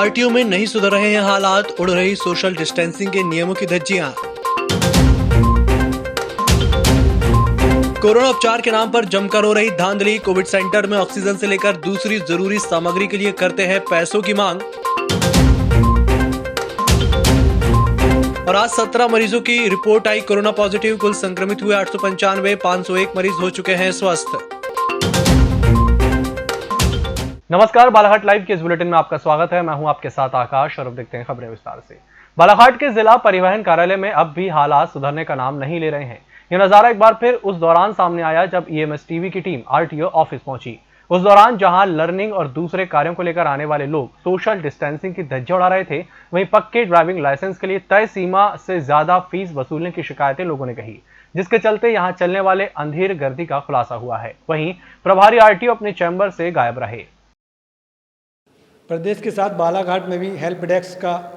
RTO में नहीं सुधर रहे हैं हालात, उड़ रही सोशल डिस्टेंसिंग के नियमों की धज्जियां। कोरोना उपचार के नाम पर जमकर हो रही धांधली। कोविड सेंटर में ऑक्सीजन से लेकर दूसरी जरूरी सामग्री के लिए करते हैं पैसों की मांग। और आज 17 मरीजों की रिपोर्ट आई कोरोना पॉजिटिव। कुल संक्रमित हुए 895, 501 मरीज हो चुके हैं स्वस्थ। नमस्कार, बालाघाट लाइव के इस बुलेटिन में आपका स्वागत है। मैं हूं आपके साथ आकाश और अब देखते हैं खबरें विस्तार से। बालाघाट के जिला परिवहन कार्यालय में अब भी हालात सुधरने का नाम नहीं ले रहे हैं। यह नजारा एक बार फिर उस दौरान सामने आया जब ईएमएस टीवी की टीम आरटीओ ऑफिस पहुंची। उस दौरान जहां लर्निंग और दूसरे कार्यों को लेकर आने वाले लोग सोशल डिस्टेंसिंग की धज्जियां उड़ा रहे थे, वहीं पक्के ड्राइविंग लाइसेंस के लिए तय सीमा से ज्यादा फीस वसूलने की शिकायतें लोगों ने कही, जिसके चलते यहां चलने वाले अंधेर गर्दी का खुलासा हुआ है। वहीं प्रभारी आरटीओ अपने चैम्बर से गायब रहे। प्रदेश के साथ बालाघाट में भी हेल्प डेस्क का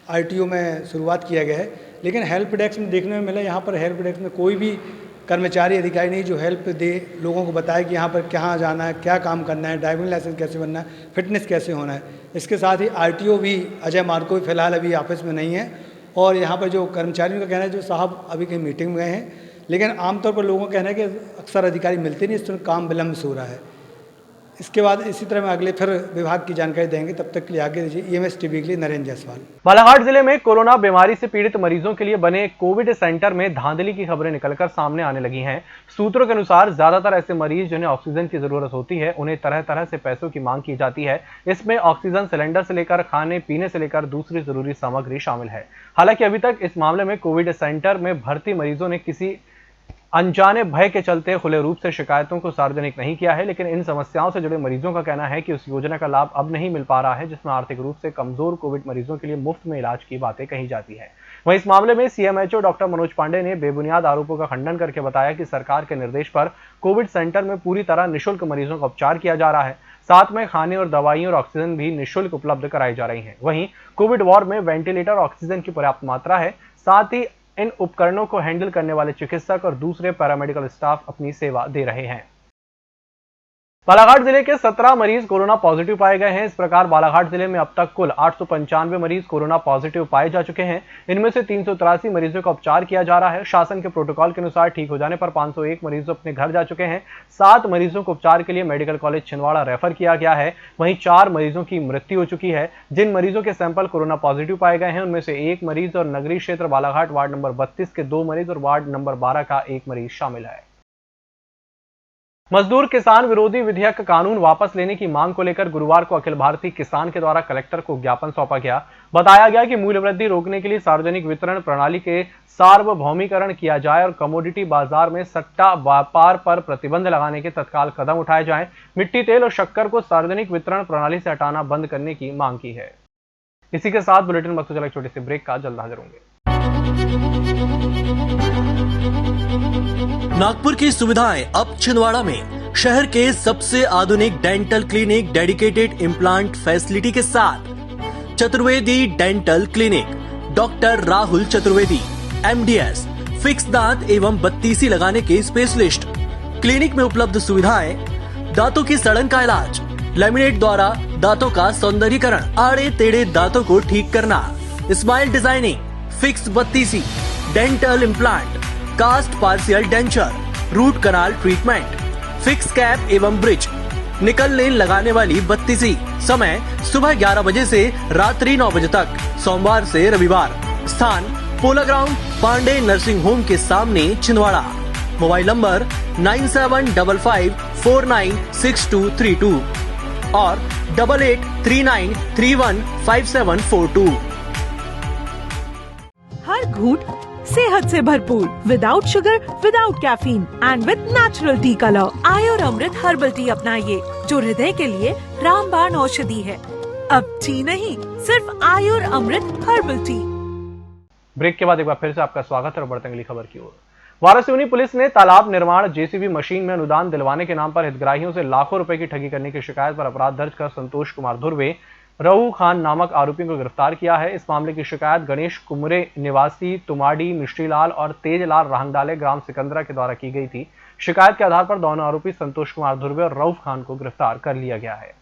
आरटीओ में शुरुआत किया गया है, लेकिन हेल्प डेस्क में देखने में मिला यहाँ पर हेल्प डेस्क में कोई भी कर्मचारी अधिकारी नहीं जो हेल्प दे, लोगों को बताए कि यहाँ पर कहाँ जाना है, क्या काम करना है, ड्राइविंग लाइसेंस कैसे बनना है, फिटनेस कैसे होना है। इसके साथ ही आरटीओ भी अजय मार्को भी फिलहाल अभी ऑफिस में नहीं है और यहाँ पर जो कर्मचारियों का कहना है जो साहब अभी कहीं मीटिंग में गए हैं, लेकिन आमतौर पर लोगों का कहना है कि अक्सर अधिकारी मिलते नहीं, इस तरह काम विलम्ब से हो रहा है। इसके बाद इसी तरह में अगले फिर विभाग की जानकारी देंगे। तब तक के लिए आगे दीजिए ईएमएस टीवी के लिए नरेंद्र जायसवाल। बालाघाट जिले में कोरोना बीमारी से पीड़ित मरीजों के लिए बने कोविड सेंटर में धांधली की खबरें निकलकर सामने आने लगी हैं। सूत्रों के अनुसार ज्यादातर ऐसे मरीज जिन्हें ऑक्सीजन की जरूरत होती है, उन्हें तरह तरह से पैसों की मांग की जाती है। इसमें ऑक्सीजन सिलेंडर से लेकर खाने पीने से लेकर दूसरी जरूरी सामग्री शामिल है। हालांकि अभी तक इस मामले में कोविड सेंटर में भर्ती मरीजों ने किसी अनजाने भय के चलते खुले रूप से शिकायतों को सार्वजनिक नहीं किया है, लेकिन इन समस्याओं से जुड़े मरीजों का कहना है कि उस योजना का लाभ अब नहीं मिल पा रहा है जिसमें आर्थिक रूप से कमजोर कोविड मरीजों के लिए मुफ्त में इलाज की बातें कही जाती है। वहीं इस मामले में सीएमएचओ डॉक्टर मनोज पांडे ने बेबुनियाद आरोपों का खंडन करके बताया कि सरकार के निर्देश पर कोविड सेंटर में पूरी तरह निःशुल्क मरीजों का उपचार किया जा रहा है। साथ में खाने और दवाइयों और ऑक्सीजन भी निःशुल्क उपलब्ध कराई जा रही है। वहीं कोविड वार्ड में वेंटिलेटर और ऑक्सीजन की पर्याप्त मात्रा है। साथ ही इन उपकरणों को हैंडल करने वाले चिकित्सक और दूसरे पैरामेडिकल स्टाफ अपनी सेवा दे रहे हैं। बालाघाट जिले के 17 मरीज कोरोना पॉजिटिव पाए गए हैं। इस प्रकार बालाघाट जिले में अब तक कुल 895 मरीज कोरोना पॉजिटिव पाए जा चुके हैं। इनमें से 383 मरीजों का उपचार किया जा रहा है। शासन के प्रोटोकॉल के अनुसार ठीक हो जाने पर 501 मरीज अपने घर जा चुके हैं। 7 मरीजों को उपचार के लिए मेडिकल कॉलेज छिंदवाड़ा रेफर किया गया है। वहीं 4 मरीजों की मृत्यु हो चुकी है। जिन मरीजों के सैंपल कोरोना पॉजिटिव पाए गए हैं उनमें से 1 मरीज और नगरीय क्षेत्र बालाघाट वार्ड नंबर 32 के 2 मरीज और वार्ड नंबर 12 का 1 मरीज शामिल है। मजदूर किसान विरोधी विधेयक कानून वापस लेने की मांग को लेकर गुरुवार को अखिल भारतीय किसान के द्वारा कलेक्टर को ज्ञापन सौंपा गया। बताया गया कि मूल्य वृद्धि रोकने के लिए सार्वजनिक वितरण प्रणाली के सार्वभौमिकरण किया जाए और कमोडिटी बाजार में सट्टा व्यापार पर प्रतिबंध लगाने के तत्काल कदम उठाए जाएं। मिट्टी तेल और शक्कर को सार्वजनिक वितरण प्रणाली से हटाना बंद करने की मांग की है। इसी के साथ बुलेटिन में चला एक छोटे से ब्रेक का, जल्द हाजिर होंगे। नागपुर की सुविधाएं अब छिंदवाड़ा में। शहर के सबसे आधुनिक dental clinic dedicated implant facility के साथ Chaturvedi dental clinic, doctor Rahul Chaturvedi MDS, fix दांत एवं बत्तीसी लगाने के स्पेशलिस्ट। क्लिनिक में उपलब्ध सुविधाएं: दांतों की सड़न का इलाज, लैमिनेट द्वारा दांतों का सौंदर्यीकरण, आड़े टेढ़े दांतों को ठीक करना, स्माइल डिजाइनिंग, फिक्स बत्तीसी, dental implant, cast partial denture, root canal treatment, fix cap एवं ब्रिज, निकल लेन लगाने वाली बत्तीसी। समय सुबह 11 बजे से रात्रि 9 बजे तक, सोमवार से रविवार। स्थान पोला ग्राउंड, पांडे नर्सिंग होम के सामने, छिंदवाड़ा। मोबाइल नंबर 9755496232 और 8839315742। हर घूंट सेहत से भरपूर, without sugar, without caffeine and with natural tea colour. Ayur Amrit herbal tea अपनाइए जो हृदय के लिए रामबाण औषधि है। अब टी नहीं, सिर्फ आयुर अमृत हर्बल टी। ब्रेक के बाद एक बार फिर से आपका स्वागत है और बढ़ते अगली खबर की ओर। वारासिवनी पुलिस ने तालाब निर्माण जेसीबी मशीन में अनुदान दिलवाने के नाम पर हितग्राहियों से लाखों रुपए की ठगी करने की शिकायत पर अपराध दर्ज कर संतोष कुमार धुर्वे, रहू खान नामक आरोपियों को गिरफ्तार किया है। इस मामले की शिकायत गणेश कुमरे निवासी तुमाडी मिश्रीलाल और तेजलाल राहंगडाले ग्राम सिकंदरा के द्वारा की गई थी। शिकायत के आधार पर दोनों आरोपी संतोष कुमार धुर्वे और रऊफ खान को गिरफ्तार कर लिया गया है।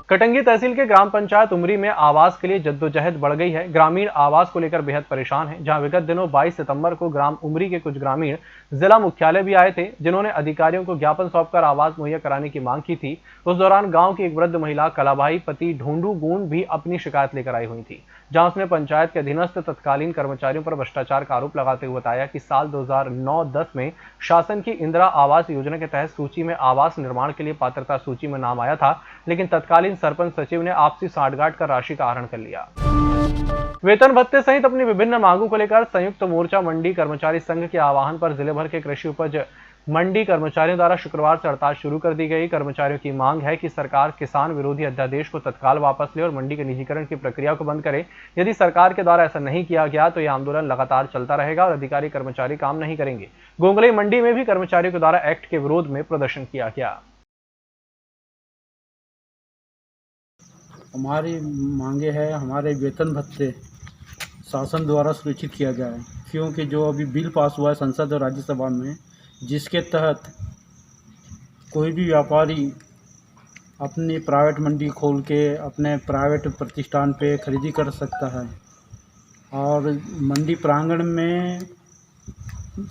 कटंगी तहसील के ग्राम पंचायत उमरी में आवास के लिए जद्दोजहद बढ़ गई है। ग्रामीण आवास को लेकर बेहद परेशान हैं, जहां विगत दिनों 22 सितंबर को ग्राम उमरी के कुछ ग्रामीण जिला मुख्यालय भी आए थे, जिन्होंने अधिकारियों को ज्ञापन सौंपकर आवास मुहैया कराने की मांग की थी। उस दौरान गांव की एक वृद्ध महिला कलाबाई पति ढूंढू गुण भी अपनी शिकायत लेकर आई हुई थी, जहां उसने पंचायत के अधीनस्थ तत्कालीन कर्मचारियों पर भ्रष्टाचार का आरोप लगाते हुए बताया कि साल 2009-10 में शासन की इंदिरा आवास योजना के तहत सूची में आवास निर्माण के लिए पात्रता सूची में नाम आया था, लेकिन तत्कालीन सरपंच सचिव ने आपसी सांठगांठ कर राशि का आहरण कर लिया। वेतन भत्ते सहित अपनी विभिन्न मांगों को लेकर संयुक्त मोर्चा मंडी कर्मचारी संघ के आह्वान पर जिले भर के कृषि उपज मंडी कर्मचारियों द्वारा शुक्रवार से हड़ताल शुरू कर दी गई। कर्मचारियों की मांग है कि सरकार किसान विरोधी अध्यादेश को तत्काल वापस ले और मंडी के निजीकरण की प्रक्रिया को बंद करे। यदि सरकार के द्वारा ऐसा नहीं किया गया तो यह आंदोलन लगातार चलता रहेगा और अधिकारी कर्मचारी काम नहीं करेंगे। गोंगलई मंडी में भी कर्मचारियों के द्वारा एक्ट के विरोध में प्रदर्शन किया गया। हमारी मांगे है, हमारे वेतन भत्ते शासन द्वारा सुनिश्चित किया जाए, क्योंकि जो अभी बिल पास हुआ है संसद और राज्यसभा में, जिसके तहत कोई भी व्यापारी अपनी प्राइवेट मंडी खोल के अपने प्राइवेट प्रतिष्ठान पे खरीदी कर सकता है और मंडी प्रांगण में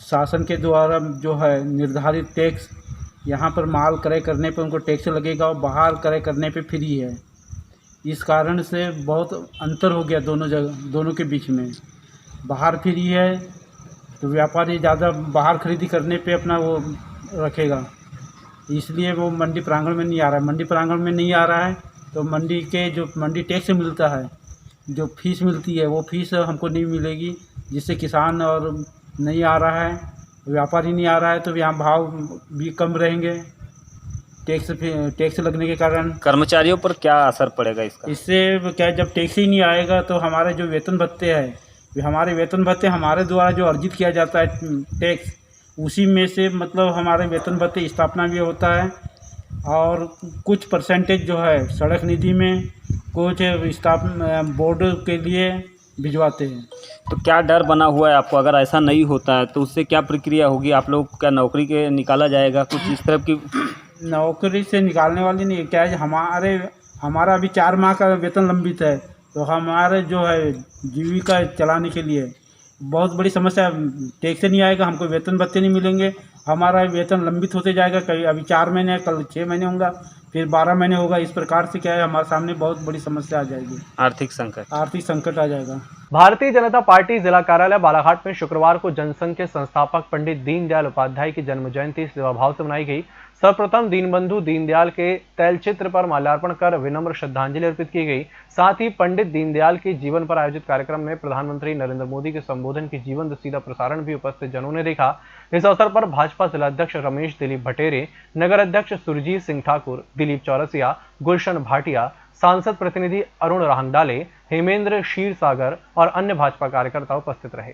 शासन के द्वारा जो है निर्धारित टैक्स, यहाँ पर माल क्रय करने पे उनको टैक्स लगेगा और बाहर क्रय करने पे फ्री है। इस कारण से बहुत अंतर हो गया दोनों के बीच में। बाहर फ्री है तो व्यापारी ज़्यादा बाहर खरीदी करने पे अपना वो रखेगा, इसलिए वो मंडी प्रांगण में नहीं आ रहा है। मंडी प्रांगण में नहीं आ रहा है तो मंडी के जो मंडी टैक्स मिलता है, जो फीस मिलती है, वो फीस हमको नहीं मिलेगी, जिससे किसान और नहीं आ रहा है, व्यापारी नहीं आ रहा है, तो यहाँ भाव भी कम रहेंगे। टैक्स लगने के कारण कर्मचारियों पर क्या असर पड़ेगा इसका? इससे क्या, जब टैक्स ही नहीं आएगा तो हमारे जो वेतन भत्ते हैं, हमारे वेतन भत्ते हमारे द्वारा जो अर्जित किया जाता है टैक्स, उसी में से मतलब हमारे वेतन भत्ते स्थापना भी होता है और कुछ परसेंटेज जो है सड़क निधि में, कुछ बोर्ड के लिए भिजवाते हैं। तो क्या डर बना हुआ है आपको? अगर ऐसा नहीं होता है तो उससे क्या प्रक्रिया होगी? आप लोग क्या नौकरी के निकाला जाएगा? कुछ इस तरह की नौकरी से निकालने वाली नहीं है। क्या है, हमारा अभी 4 माह का वेतन लंबित है, तो हमारे जो है जीविका चलाने के लिए बहुत बड़ी समस्या। टैक्स नहीं आएगा, हमको वेतन भत्ते नहीं मिलेंगे, हमारा वेतन लंबित होते जाएगा। कभी अभी 4 महीने, कल 6 महीने होगा, फिर 12 महीने होगा। इस प्रकार से क्या है, हमारे सामने बहुत बड़ी समस्या आ जाएगी, आर्थिक संकट आ जाएगा। भारतीय जनता पार्टी जिला कार्यालय बालाघाट में शुक्रवार को जनसंघ के संस्थापक पंडित दीनदयाल उपाध्याय की जन्म जयंती सेवाभाव से मनाई गई। सर्वप्रथम दीनबंधु दीनदयाल के तैलचित्र पर माल्यार्पण कर विनम्र श्रद्धांजलि अर्पित की गई। साथ ही पंडित दीनदयाल के जीवन पर आयोजित कार्यक्रम में प्रधानमंत्री नरेंद्र मोदी के संबोधन की जीवंत सीधा प्रसारण भी उपस्थित जनों ने देखा। इस अवसर पर भाजपा जिलाध्यक्ष रमेश दिलीप भटेरे, नगर अध्यक्ष सुरजीत सिंह ठाकुर, दिलीप चौरसिया, गुलशन भाटिया, सांसद प्रतिनिधि अरुण राहंगडाले, हेमेंद्र क्षीरसागर और अन्य भाजपा कार्यकर्ता उपस्थित रहे।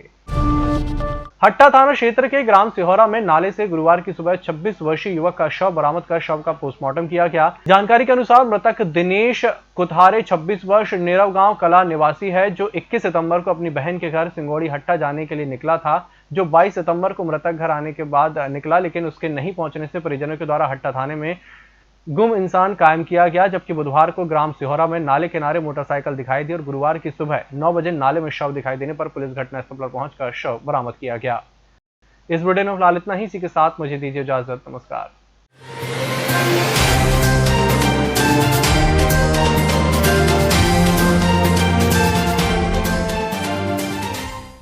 हट्टा थाना क्षेत्र के ग्राम सिहोरा में नाले से गुरुवार की सुबह 26 वर्षीय युवक का शव बरामद कर शव का पोस्टमार्टम किया गया। जानकारी के अनुसार मृतक दिनेश कुथारे 26 वर्ष नेरव गांव कला निवासी है, जो 21 सितंबर को अपनी बहन के घर सिंगोड़ी हट्टा जाने के लिए निकला था, जो 22 सितंबर को मृतक घर आने के बाद निकला, लेकिन उसके नहीं पहुंचने से परिजनों के द्वारा हट्टा थाने में गुम इंसान कायम किया गया। जबकि बुधवार को ग्राम सिहोरा में नाले किनारे मोटरसाइकिल दिखाई दी और गुरुवार की सुबह 9 बजे नाले में शव दिखाई देने पर पुलिस घटनास्थल पर पहुंचकर शव बरामद किया गया। इस वीडियो में फिलहाल इतना ही। इसी के साथ मुझे दीजिए इजाजत। नमस्कार।